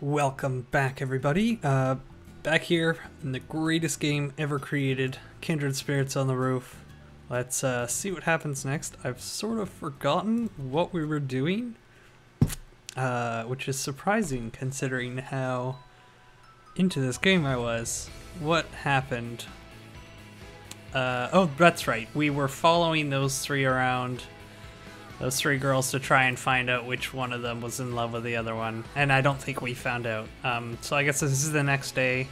Welcome back, everybody. Back here in the greatest game ever created, Kindred Spirits on the Roof. Let's see what happens next. I've sort of forgotten what we were doing, which is surprising considering how into this game I was. What happened? Oh, that's right. We were following those three around. Those three girls to try and find out which one of them was in love with the other one. And I don't think we found out. So I guess this is the next day.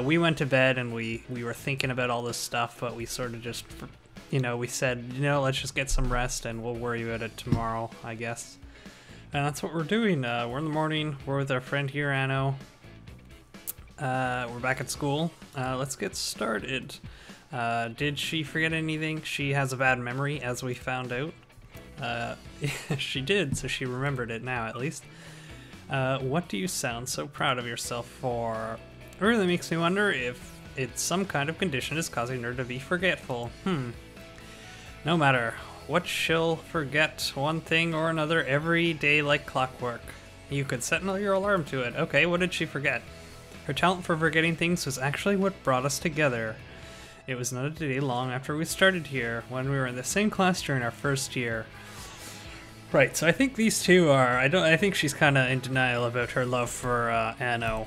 We went to bed and we were thinking about all this stuff, but we sort of just, we said, let's just get some rest and we'll worry about it tomorrow, I guess. And that's what we're doing. We're in the morning. We're with our friend here, Anno. We're back at school. Let's get started. Did she forget anything? She has a bad memory, as we found out. She did, so she remembered it now, at least. What do you sound so proud of yourself for? It really makes me wonder if it's some kind of condition is causing her to be forgetful. No matter what, she'll forget one thing or another every day like clockwork. You could set your alarm to it. Okay, what did she forget? Her talent for forgetting things was actually what brought us together. It was not a day long after we started here, when we were in the same class during our first year. Right, so I think these two are, I think she's kind of in denial about her love for Anno.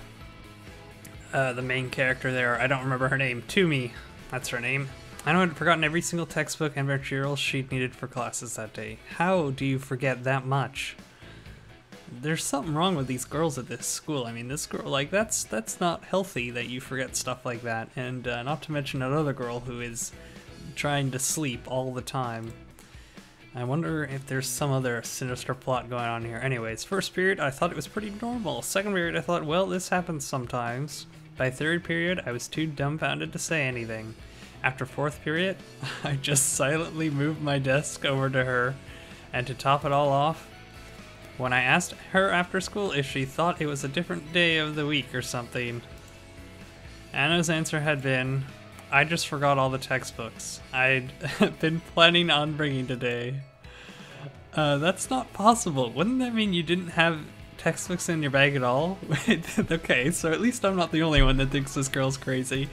The main character there, I don't remember her name. Toomey, that's her name. I know I'd forgotten every single textbook and material sheet needed for classes that day. How do you forget that much? There's something wrong with these girls at this school. I mean, this girl, like, that's not healthy that you forget stuff like that. And not to mention that other girl who is trying to sleep all the time. I wonder if there's some other sinister plot going on here. Anyways, first period, I thought it was pretty normal. Second period, I thought, well, this happens sometimes. By third period, I was too dumbfounded to say anything. After fourth period, I just silently moved my desk over to her. And to top it all off, when I asked her after school if she thought it was a different day of the week or something, Anna's answer had been, I just forgot all the textbooks I'd been planning on bringing today. That's not possible. Wouldn't that mean you didn't have textbooks in your bag at all? Okay, so at least I'm not the only one that thinks this girl's crazy.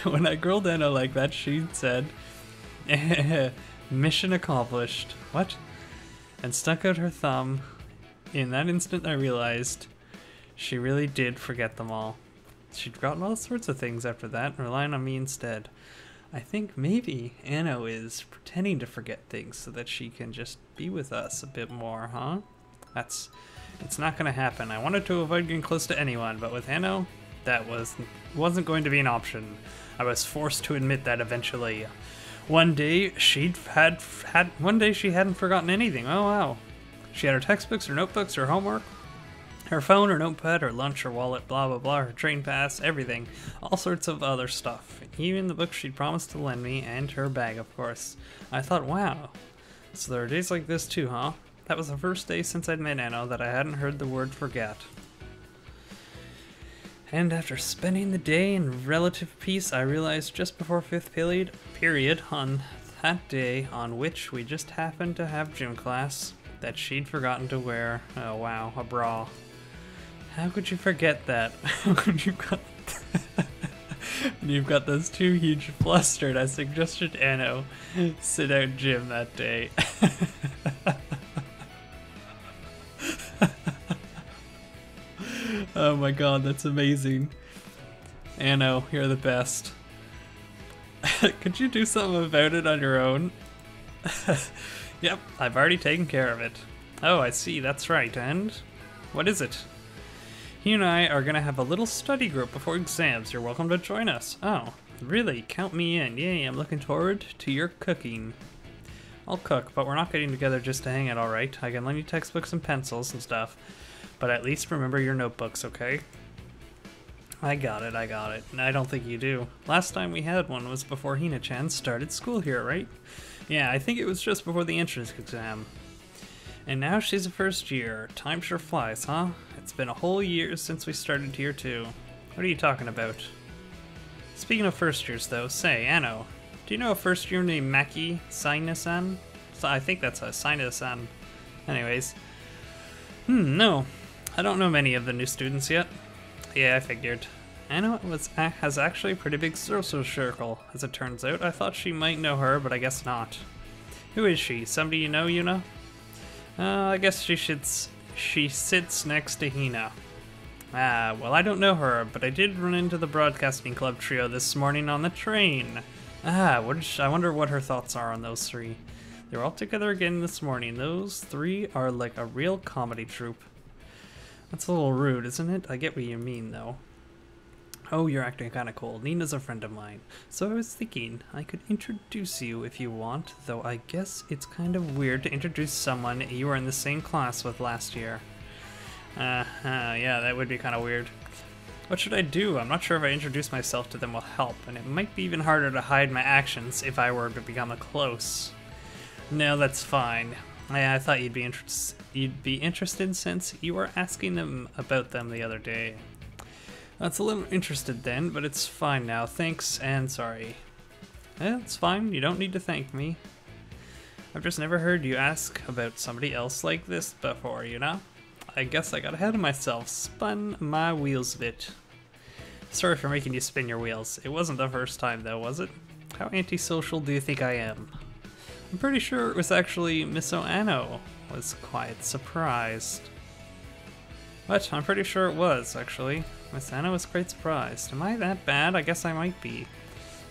When I grilled Anna like that, she said, mission accomplished. What? And stuck out her thumb. In that instant I realized she really did forget them all. She'd forgotten all sorts of things after that, relying on me instead. I think maybe Anno is pretending to forget things so that she can just be with us a bit more, huh? It's not gonna happen. I wanted to avoid getting close to anyone, but with Anno, that wasn't going to be an option. I was forced to admit that eventually. One day she hadn't forgotten anything. Oh wow. She had her textbooks, her notebooks, her homework, her phone, her notepad, her lunch, her wallet, blah blah blah, her train pass, everything. All sorts of other stuff. Even the books she'd promised to lend me, and her bag, of course. I thought, wow. So there are days like this too, huh? That was the first day since I'd met Anno that I hadn't heard the word forget. And after spending the day in relative peace, I realized just before fifth period on that day on which we just happened to have gym class, that she'd forgotten to wear, oh wow, a bra. How could you forget that? When you've got those two huge flustered, I suggested Anno sit out gym that day. Oh my god, that's amazing. Anno, you're the best. Could you do something about it on your own? Yep, I've already taken care of it. Oh, I see, that's right, and? What is it? You and I are gonna have a little study group before exams. You're welcome to join us. Oh, really? Count me in. Yay, I'm looking forward to your cooking. I'll cook, but we're not getting together just to hang out, alright? I can lend you textbooks and pencils and stuff, but at least remember your notebooks, okay? I got it. And I don't think you do. Last time we had one was before Hina-chan started school here, right? Yeah, I think it was just before the entrance exam. And now she's a first year. Time sure flies, huh? It's been a whole year since we started here too. What are you talking about? Speaking of first years though, say, Anno, do you know a first year named Maki Saina-san? I think that's a Saina-san. Anyways. No. I don't know many of the new students yet. Yeah, I figured. Anna has actually a pretty big social circle, as it turns out. I thought she might know her, but I guess not. Who is she? Somebody you know, Yuna? I guess she sits next to Hina. Ah, well, I don't know her, but I did run into the broadcasting club trio this morning on the train. Ah, I wonder what her thoughts are on those three. They were all together again this morning. Those three are like a real comedy troupe. That's a little rude, isn't it? I get what you mean, though. Oh, you're acting kind of cold. Nina's a friend of mine. So I was thinking I could introduce you if you want, though I guess it's kind of weird to introduce someone you were in the same class with last year. Yeah, that would be kind of weird. What should I do? I'm not sure if I introduce myself to them will help, and it might be even harder to hide my actions if I were to become close. No, that's fine. I thought you'd be interested since you were asking them about them the other day. That's a little interested then, but it's fine now. Thanks and sorry. It's fine. You don't need to thank me. I've just never heard you ask about somebody else like this before, you know? I guess I got ahead of myself. Spun my wheels a bit. Sorry for making you spin your wheels. It wasn't the first time though, was it? How antisocial do you think I am? I'm pretty sure it was actually Miss Oano was quite surprised. What? I'm pretty sure it was, actually. Miss Anna was quite surprised. Am I that bad? I guess I might be.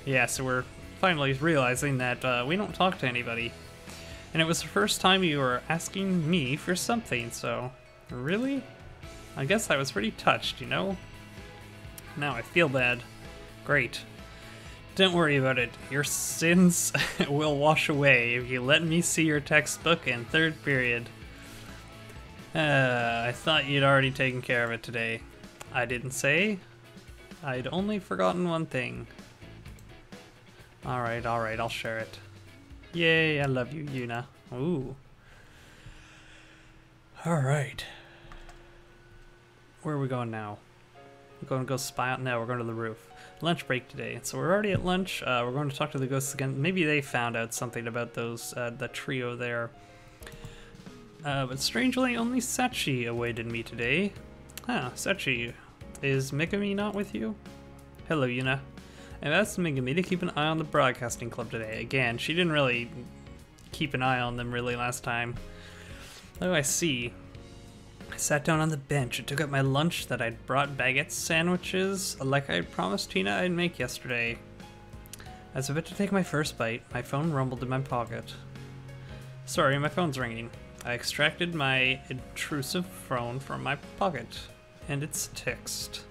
Yeah, so we're finally realizing that we don't talk to anybody. And it was the first time you were asking me for something, so... Really? I guess I was pretty touched, you know? Now I feel bad. Great. Don't worry about it. Your sins will wash away if you let me see your textbook in third period. I thought you'd already taken care of it today. I didn't say. I'd only forgotten one thing. Alright, I'll share it. Yay, I love you, Yuna. Ooh. Alright. Where are we going now? We're going to go spy out now. We're going to the roof. Lunch break today. So we're already at lunch. We're going to talk to the ghosts again. Maybe they found out something about those, the trio there. But strangely, only Sachi awaited me today. Ah, Sachi. Is Megami not with you? Hello, Yuna. I've asked Megami to keep an eye on the broadcasting club today. Again, she didn't really keep an eye on them really last time. Oh, I see. I sat down on the bench and took out my lunch that I'd brought baguette sandwiches like I promised Tina I'd make yesterday. I was about to take my first bite. My phone rumbled in my pocket. Sorry, my phone's ringing. I extracted my intrusive phone from my pocket. And it's a text.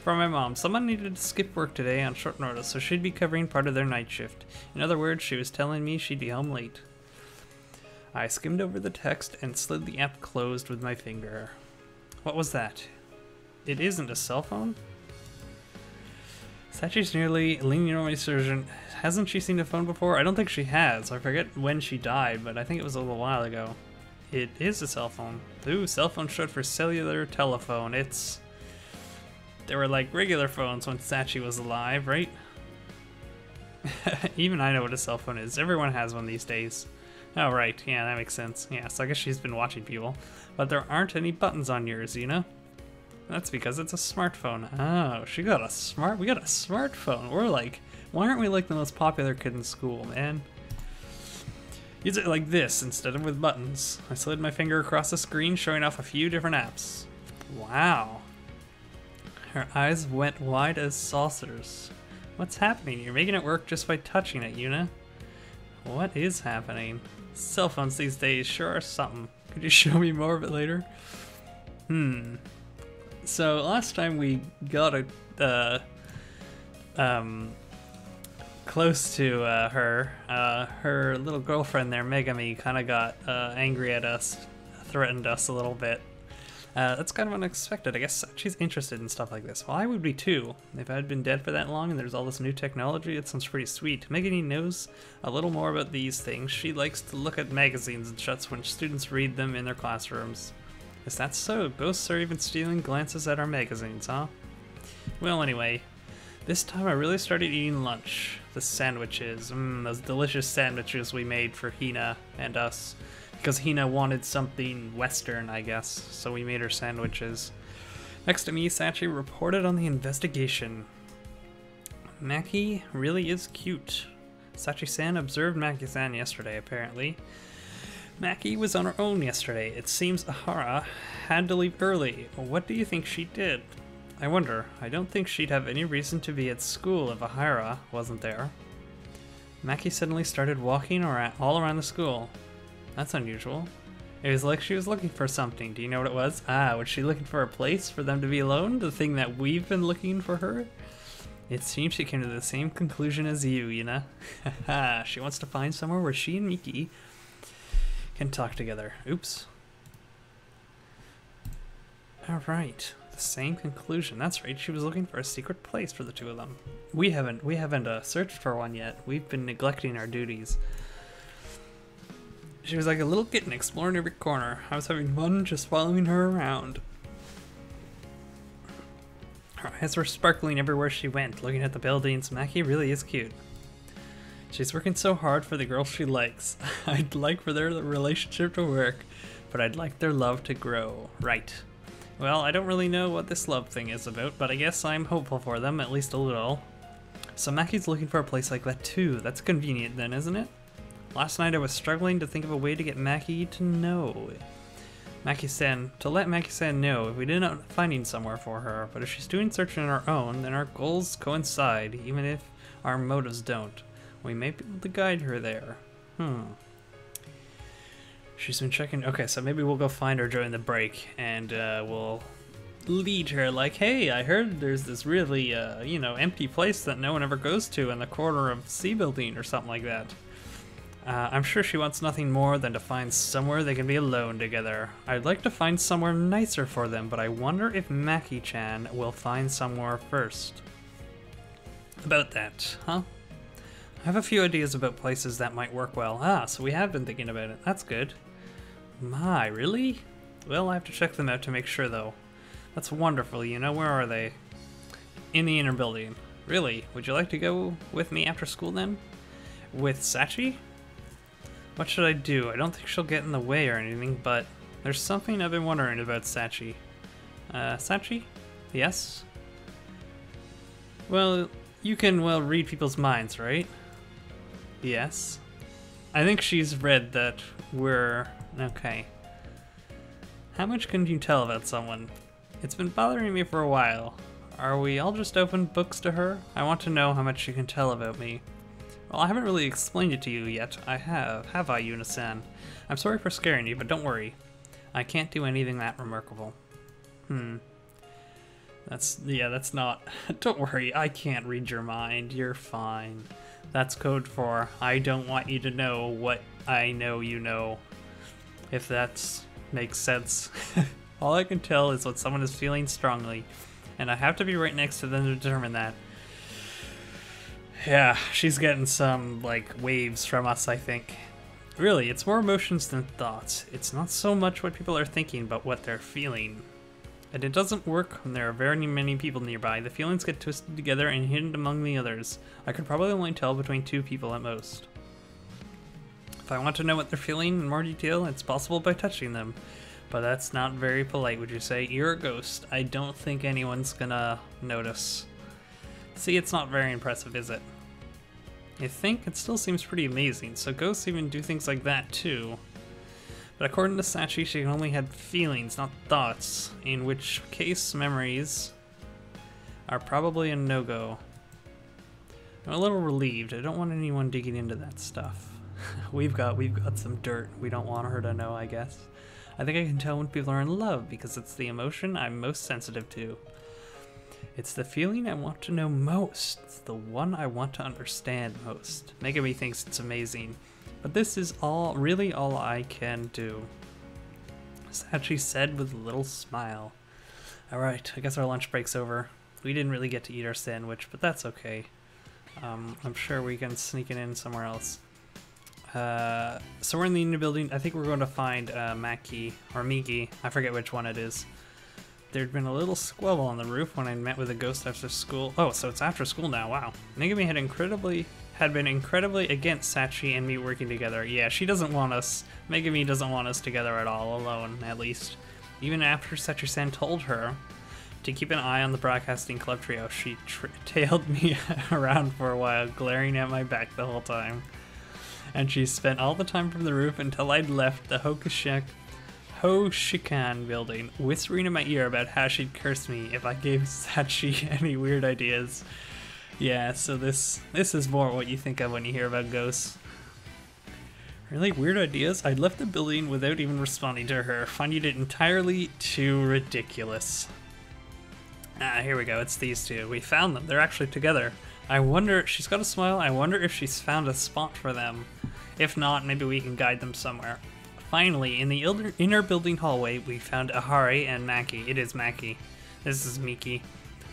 From my mom. Someone needed to skip work today on short notice, so she'd be covering part of their night shift. In other words, she was telling me she'd be home late. I skimmed over the text and slid the app closed with my finger. What was that? It isn't a cell phone? Sachi's nearly leaning over my surgeon. Hasn't she seen a phone before? I don't think she has. I forget when she died, but I think it was a little while ago. It is a cell phone. Ooh, cell phone short for cellular telephone. They were like regular phones when Sachi was alive, right? Even I know what a cell phone is. Everyone has one these days. Oh, right. Yeah, that makes sense. Yeah, so I guess she's been watching people. But there aren't any buttons on yours, you know? That's because it's a smartphone. Oh, we got a smartphone. We're like, why aren't we like the most popular kid in school, man? Use it like this instead of with buttons. I slid my finger across the screen, showing off a few different apps. Wow. Her eyes went wide as saucers. What's happening? You're making it work just by touching it, Yuna. What is happening? Cell phones these days sure are something. Could you show me more of it later? So last time we got close to her, her little girlfriend there, Megami, kind of got angry at us, threatened us a little bit. That's kind of unexpected. I guess she's interested in stuff like this. Well, I would be too. If I had been dead for that long and there's all this new technology, it sounds pretty sweet. Megami knows a little more about these things. She likes to look at magazines and such when students read them in their classrooms. Is that so? Ghosts are even stealing glances at our magazines, huh? Well, anyway, this time I really started eating lunch. The sandwiches, those delicious sandwiches we made for Hina and us. Because Hina wanted something Western, I guess, so we made her sandwiches. Next to me, Sachi reported on the investigation. Maki really is cute. Sachi-san observed Maki-san yesterday, apparently. Maki was on her own yesterday. It seems Aihara had to leave early. What do you think she did? I wonder. I don't think she'd have any reason to be at school if Aihara wasn't there. Maki suddenly started walking all around the school. That's unusual. It was like she was looking for something. Do you know what it was? Ah, was she looking for a place for them to be alone? The thing that we've been looking for her? It seems she came to the same conclusion as you know? Haha, she wants to find somewhere where she and Miki can talk together. Oops. Alright, the same conclusion. That's right, she was looking for a secret place for the two of them. We haven't searched for one yet. We've been neglecting our duties. She was like a little kitten exploring every corner. I was having fun just following her around. Her eyes were sparkling everywhere she went, looking at the buildings. Maki really is cute. She's working so hard for the girl she likes. I'd like for their relationship to work, but I'd like their love to grow. Right. Well, I don't really know what this love thing is about, but I guess I'm hopeful for them, at least a little. So Maki's looking for a place like that too. That's convenient then, isn't it? Last night I was struggling to think of a way to get Maki to know. To let Maki-san know if we did not finding somewhere for her, but if she's doing searching on her own, then our goals coincide, even if our motives don't. We may be able to guide her there. She's been checking. Okay, so maybe we'll go find her during the break, and we'll lead her like, hey, I heard there's this really, empty place that no one ever goes to in the corner of C building or something like that. I'm sure she wants nothing more than to find somewhere they can be alone together. I'd like to find somewhere nicer for them, but I wonder if Maki-chan will find somewhere first. About that, huh? I have a few ideas about places that might work well. Ah, so we have been thinking about it. That's good. My, really? Well, I have to check them out to make sure, though. That's wonderful, you know. Where are they? In the inner building. Really? Would you like to go with me after school, then? With Sachi? What should I do? I don't think she'll get in the way or anything, but there's something I've been wondering about Sachi. Sachi? Yes? Well, you can, read people's minds, right? Yes. I think she's read that we're... Okay. How much can you tell about someone? It's been bothering me for a while. Are we all just open books to her? I want to know how much she can tell about me. Well, I haven't really explained it to you yet. I have I, Yuna-san? I'm sorry for scaring you, but don't worry. I can't do anything that remarkable. That's not... Don't worry, I can't read your mind. You're fine. That's code for, I don't want you to know what I know you know. If that makes sense. All I can tell is what someone is feeling strongly, and I have to be right next to them to determine that. Yeah, she's getting some, waves from us, I think. Really, it's more emotions than thoughts. It's not so much what people are thinking, but what they're feeling. And it doesn't work when there are very many people nearby. The feelings get twisted together and hidden among the others. I could probably only tell between two people at most. If I want to know what they're feeling in more detail, it's possible by touching them. But that's not very polite, would you say? You're a ghost. I don't think anyone's gonna notice. See, it's not very impressive, is it? You think? It still seems pretty amazing, so ghosts even do things like that too. But according to Sachi, she only had feelings, not thoughts, in which case memories are probably a no-go. I'm a little relieved. I don't want anyone digging into that stuff. We've got some dirt we don't want her to know, I guess. I think I can tell when people are in love because it's the emotion I'm most sensitive to. It's the feeling I want to know most. It's the one I want to understand most. Megami thinks it's amazing. But this is really all I can do. Sachi said with a little smile. Alright, I guess our lunch break's over. We didn't really get to eat our sandwich, but that's okay. I'm sure we can sneak it in somewhere else. So we're in the inner building. I think we're going to find Maki, or Miki. I forget which one it is. There'd been a little squabble on the roof when I met with a ghost after school. Oh, so it's after school now, wow. Megami had incredibly had been incredibly against Sachi and me working together. Yeah, she doesn't want us, Megumi doesn't want us together at all, alone, at least. Even after Sachi-san told her to keep an eye on the broadcasting club trio, she tailed me around for a while, glaring at my back the whole time. And she spent all the time from the roof until I'd left the Hoshikan building, whispering in my ear about how she'd curse me if I gave Sachi any weird ideas. Yeah, so this is more what you think of when you hear about ghosts. Really weird ideas? I'd left the building without even responding to her, finding it entirely too ridiculous. Ah, here we go, it's these two. We found them, they're actually together. I wonder, she's got a smile, I wonder if she's found a spot for them. If not, maybe we can guide them somewhere. Finally, in the inner building hallway, we found Aihara and Maki. It is Maki. This is Miki.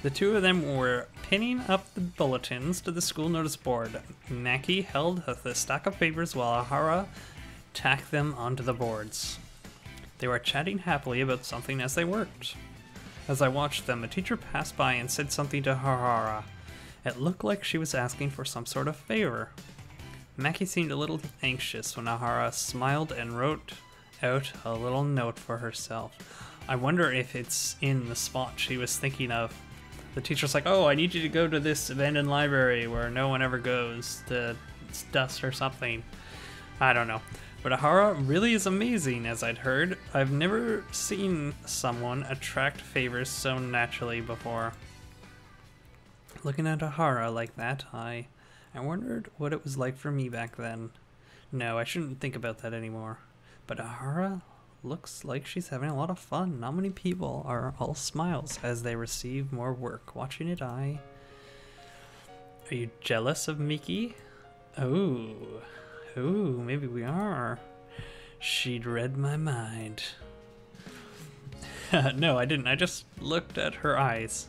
The two of them were pinning up the bulletins to the school notice board. Maki held the stack of papers while Aihara tacked them onto the boards. They were chatting happily about something as they worked. As I watched them, a teacher passed by and said something to Aihara. It looked like she was asking for some sort of favor. Maki seemed a little anxious when Aihara smiled and wrote out a little note for herself. I wonder if it's in the spot she was thinking of. The teacher's like, oh, I need you to go to this abandoned library where no one ever goes. It's dust or something. I don't know. But Aihara really is amazing, as I'd heard. I've never seen someone attract favors so naturally before. Looking at Aihara like that, I wondered what it was like for me back then. No, I shouldn't think about that anymore. But Aihara looks like she's having a lot of fun. Not many people are all smiles as they receive more work. Watching it, Are you jealous of Miki? Oh, maybe we are. She'd read my mind. No, I didn't. I just looked at her eyes.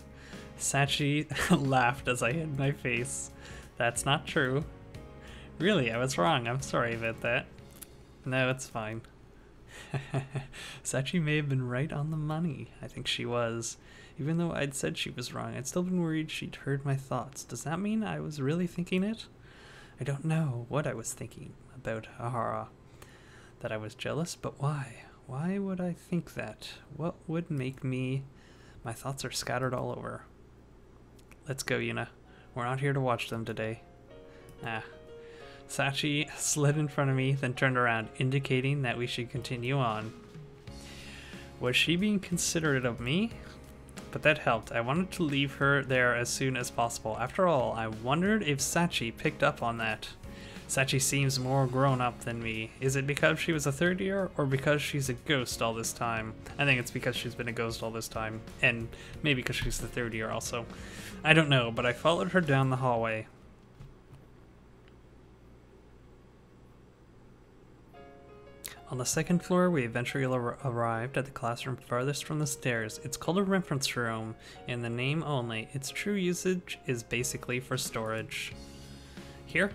Sachi laughed as I hid my face. That's not true. Really, I was wrong. I'm sorry about that. No, it's fine. Sachi may have been right on the money. I think she was. Even though I'd said she was wrong, I'd still been worried she'd heard my thoughts. Does that mean I was really thinking it? I don't know what I was thinking about Aihara. That I was jealous, but why? Why would I think that? What would make me... My thoughts are scattered all over. Let's go, Yuna. We're not here to watch them today. Sachi slid in front of me, then turned around, indicating that we should continue on. Was she being considerate of me? But that helped. I wanted to leave her there as soon as possible. After all, I wondered if Sachi picked up on that. Sachi seems more grown up than me. Is it because she was a third year, or because she's a ghost all this time? I think it's because she's been a ghost all this time, and maybe because she's the third year also. I don't know, but I followed her down the hallway. On the second floor, we eventually arrived at the classroom farthest from the stairs. It's called a reference room, in the name only. Its true usage is basically for storage. Here?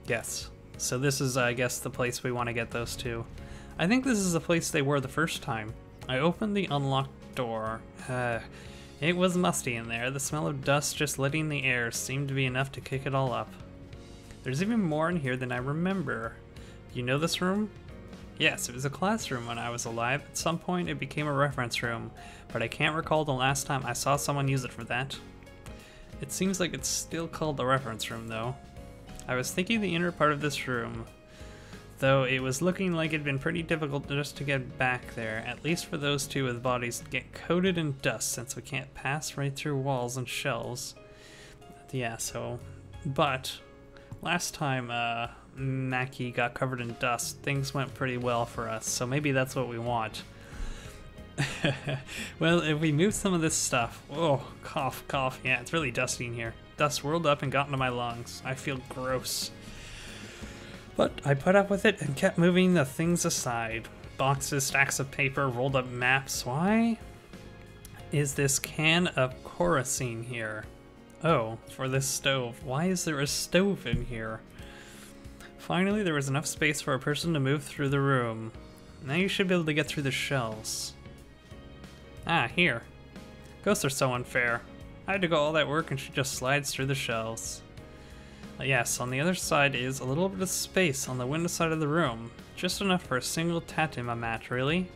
Yes. So this is, I guess, the place we want to get those two. I think this is the place they were the first time. I opened the unlocked door. It was musty in there. The smell of dust just letting the air seemed to be enough to kick it all up. There's even more in here than I remember. You know this room? Yes, it was a classroom when I was alive. At some point it became a reference room, but I can't recall the last time I saw someone use it for that. It seems like it's still called the reference room though. I was thinking the inner part of this room, though it was looking like it'd been pretty difficult just to get back there, at least for those two with bodies get coated in dust since we can't pass right through walls and shelves. Yeah, so, but last time Maki got covered in dust, things went pretty well for us, so maybe that's what we want. Well, if we move some of this stuff... Oh, cough, cough. Yeah, it's really dusty in here. Dust whirled up and got into my lungs. I feel gross. But I put up with it and kept moving the things aside. Boxes, stacks of paper, rolled up maps. Why is this can of kerosene here? Oh, for this stove. Why is there a stove in here? Finally, there was enough space for a person to move through the room. Now you should be able to get through the shelves. Ah, here. Ghosts are so unfair. I had to go all that work and she just slides through the shelves. Yes, on the other side is a little bit of space on the window side of the room. Just enough for a single tatema mat, really?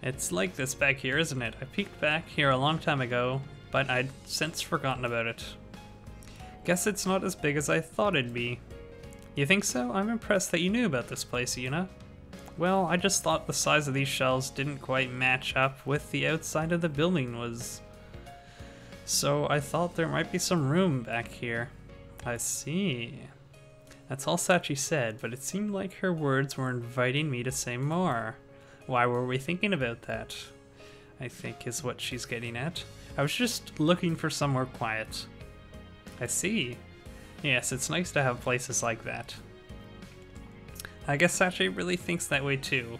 It's like this back here, isn't it? I peeked back here a long time ago, but I'd since forgotten about it. Guess it's not as big as I thought it'd be. You think so? I'm impressed that you knew about this place, Yuna. Well, I just thought the size of these shells didn't quite match up with the outside of the building was... So I thought there might be some room back here. I see. That's all Sachi said, but it seemed like her words were inviting me to say more. Why were we thinking about that? I think is what she's getting at. I was just looking for somewhere quiet. I see. Yes, it's nice to have places like that. I guess Sachi really thinks that way too.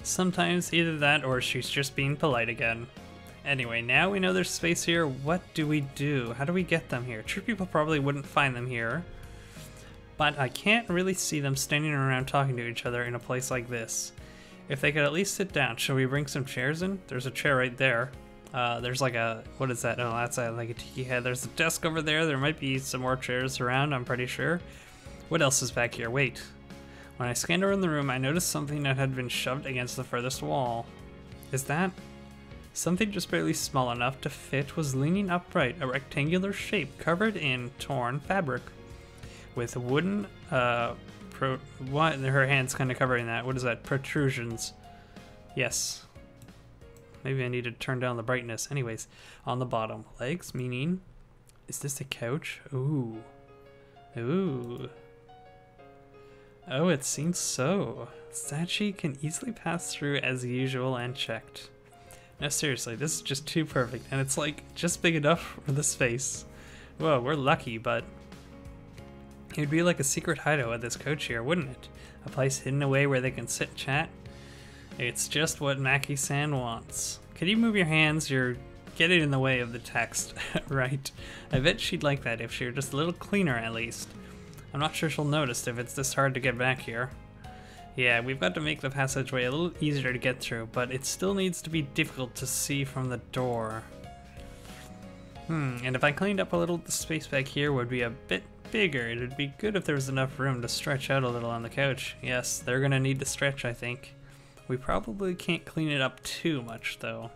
Sometimes either that or she's just being polite again. Anyway, now we know there's space here, what do we do? How do we get them here? True people probably wouldn't find them here. But I can't really see them standing around talking to each other in a place like this. If they could at least sit down, shall we bring some chairs in? There's a chair right there. There's like a, what is that? Oh, that's like a tiki head. There's a desk over there. There might be some more chairs around, I'm pretty sure. What else is back here? Wait. When I scanned around the room, I noticed something that had been shoved against the furthest wall. Is that? Something just barely small enough to fit was leaning upright, a rectangular shape covered in torn fabric. With wooden, what? Her hand's kind of covering that. What is that? Protrusions. Yes. Maybe I need to turn down the brightness. Anyways, on the bottom. Legs, meaning... Is this a couch? Ooh. Ooh. Oh, it seems so. Sachi can easily pass through as usual and checked. No, seriously, this is just too perfect, and it's like just big enough for the space. Whoa, we're lucky, but it would be like a secret hideout at this coach here, wouldn't it? A place hidden away where they can sit and chat. It's just what Maki-san wants. Could you move your hands? You're getting in the way of the text. Right. I bet she'd like that if she were just a little cleaner at least. I'm not sure she'll notice if it's this hard to get back here. Yeah, we've got to make the passageway a little easier to get through, but it still needs to be difficult to see from the door. And if I cleaned up a little, the space back here would be a bit bigger. It would be good if there was enough room to stretch out a little on the couch. Yes, they're gonna need to stretch, I think. We probably can't clean it up too much, though.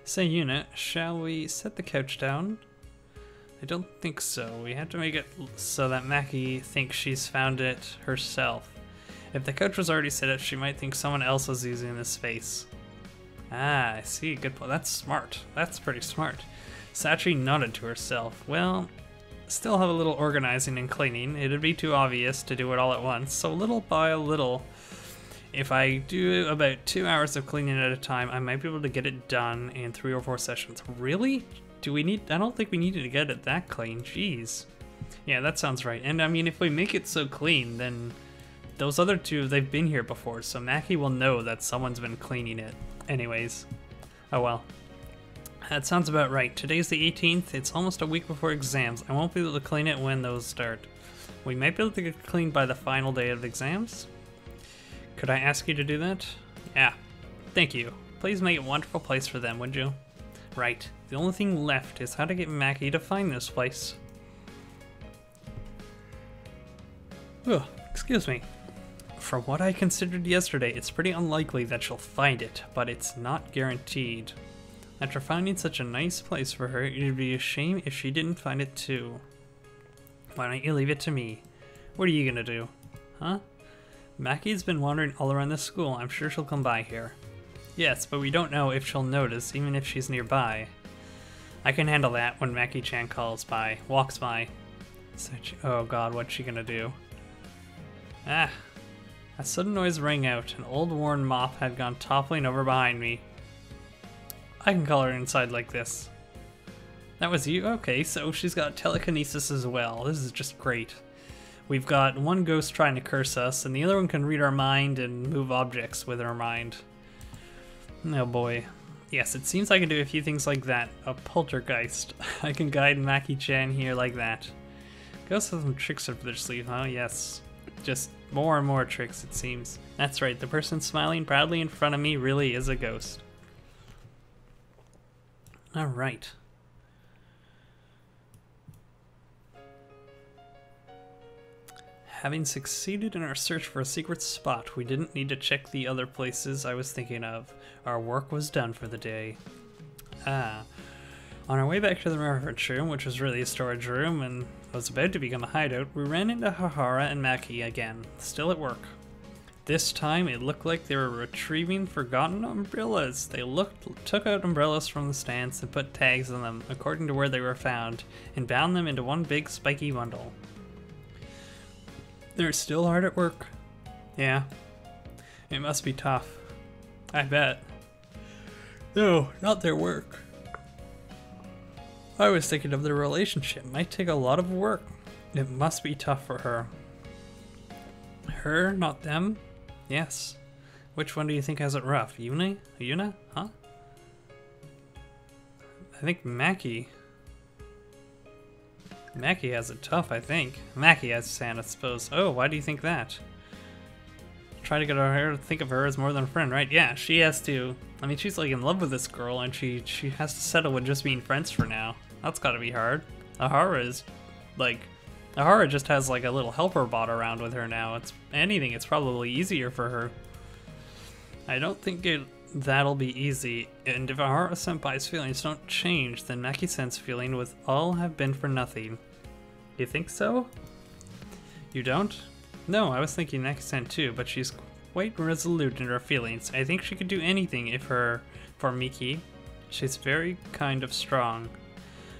Say, Yuna, shall we set the couch down? I don't think so. We have to make it so that Maki thinks she's found it herself. If the couch was already set up, she might think someone else was using this space. Ah, I see. Good point. That's smart. That's pretty smart. Sachi nodded to herself. Well, still have a little organizing and cleaning. It'd be too obvious to do it all at once, so little by little. If I do about 2 hours of cleaning at a time, I might be able to get it done in 3 or 4 sessions. Really? Do we need... I don't think we needed to get it that clean. Jeez. Yeah, that sounds right. And I mean, if we make it so clean, then those other two, they've been here before, so Maki will know that someone's been cleaning it. Anyways. Oh well. That sounds about right. Today's the 18th. It's almost a week before exams. I won't be able to clean it when those start. We might be able to get it cleaned by the final day of the exams. Could I ask you to do that? Yeah. Thank you. Please make it a wonderful place for them, would you? Right. The only thing left is how to get Maki to find this place. Ugh, excuse me. From what I considered yesterday, it's pretty unlikely that she'll find it, but it's not guaranteed. After finding such a nice place for her, it'd be a shame if she didn't find it too. Why don't you leave it to me? What are you gonna do? Huh? Maki's been wandering all around the school. I'm sure she'll come by here. Yes, but we don't know if she'll notice, even if she's nearby. I can handle that when Maki-chan walks by. Oh god, what's she gonna do? Ah! A sudden noise rang out. An old worn mop had gone toppling over behind me. I can call her inside like this. That was you? Okay, so she's got telekinesis as well. This is just great. We've got one ghost trying to curse us, and the other one can read our mind and move objects with her mind. Oh boy. Yes, it seems I can do a few things like that. A poltergeist. I can guide Maki-chan here like that. Ghosts have some tricks up their sleeve, huh? Yes. Just more and more tricks, it seems. That's right, the person smiling proudly in front of me really is a ghost. Alright. Having succeeded in our search for a secret spot, we didn't need to check the other places I was thinking of. Our work was done for the day. On our way back to the reference room, which was really a storage room and was about to become a hideout, we ran into Aihara and Maki again, still at work. This time, it looked like they were retrieving forgotten umbrellas. They took out umbrellas from the stands and put tags on them according to where they were found, and bound them into one big spiky bundle. They're still hard at work. Yeah. It must be tough. I bet. No, not their work. I was thinking of their relationship. Might take a lot of work. It must be tough for her. Her, not them? Yes. Which one do you think has it rough? Yuna? Huh? I think Maki. Maki has it tough, I think. Maki has sand, I suppose. Oh, why do you think that? Try to get her to think of her as more than a friend, right? Yeah, she has to. I mean, she's like in love with this girl, and she has to settle with just being friends for now. That's gotta be hard. Aihara is, like, Aihara just has like a little helper bot around with her now. It's probably easier for her. I don't think that'll be easy, and if Aihara Senpai's feelings don't change, then Maki-sen's feeling would all have been for nothing. You think so? You don't? No, I was thinking Maki-sen too, but she's quite resolute in her feelings. I think she could do anything for Miki. She's very kind of strong.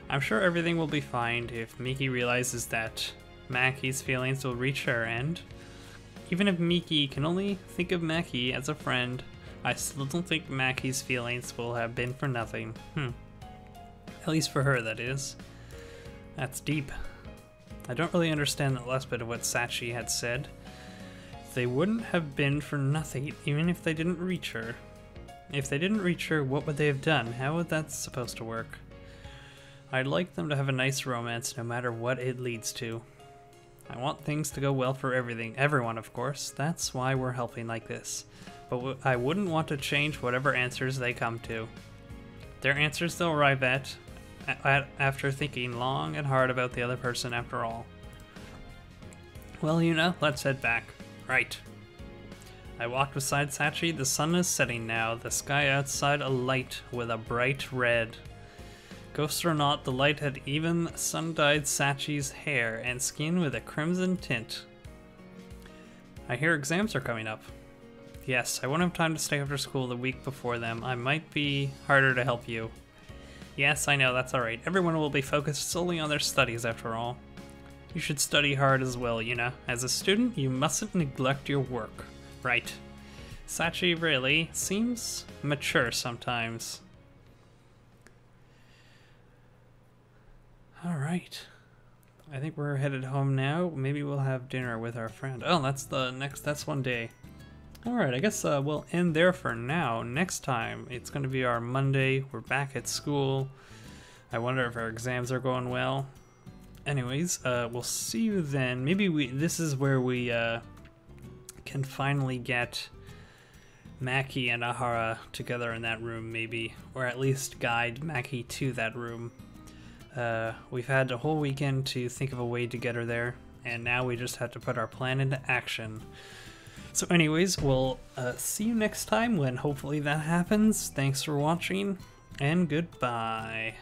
I'm sure everything will be fine if Miki realizes that Maki's feelings will reach her end. Even if Miki can only think of Maki as a friend, I still don't think Maki's feelings will have been for nothing. At least for her, that is. That's deep. I don't really understand that last bit of what Sachi had said. They wouldn't have been for nothing, even if they didn't reach her. If they didn't reach her, what would they have done? How would that supposed to work? I'd like them to have a nice romance, no matter what it leads to. I want things to go well for everyone, of course. That's why we're helping like this. But I wouldn't want to change whatever answers they come to. Their answers they'll arrive at after thinking long and hard about the other person after all. Well, Yuna, let's head back. Right. I walked beside Sachi. The sun is setting now, the sky outside alight with a bright red. Ghost or not, the light had even sun-dyed Sachi's hair and skin with a crimson tint. I hear exams are coming up. Yes, I won't have time to stay after school the week before them. I might be harder to help you. Yes, I know, that's alright. Everyone will be focused solely on their studies after all. You should study hard as well, Yuna. As a student, you mustn't neglect your work. Right. Sachi really seems mature sometimes. Alright. I think we're headed home now. Maybe we'll have dinner with our friend. Oh, that's one day. Alright, I guess we'll end there for now. Next time, it's going to be our Monday. We're back at school. I wonder if our exams are going well. Anyways, we'll see you then. Maybe this is where we can finally get Maki and Aihara together in that room, maybe. Or at least guide Maki to that room. We've had a whole weekend to think of a way to get her there, and now we just have to put our plan into action. So anyways, we'll see you next time when hopefully that happens. Thanks for watching, and goodbye.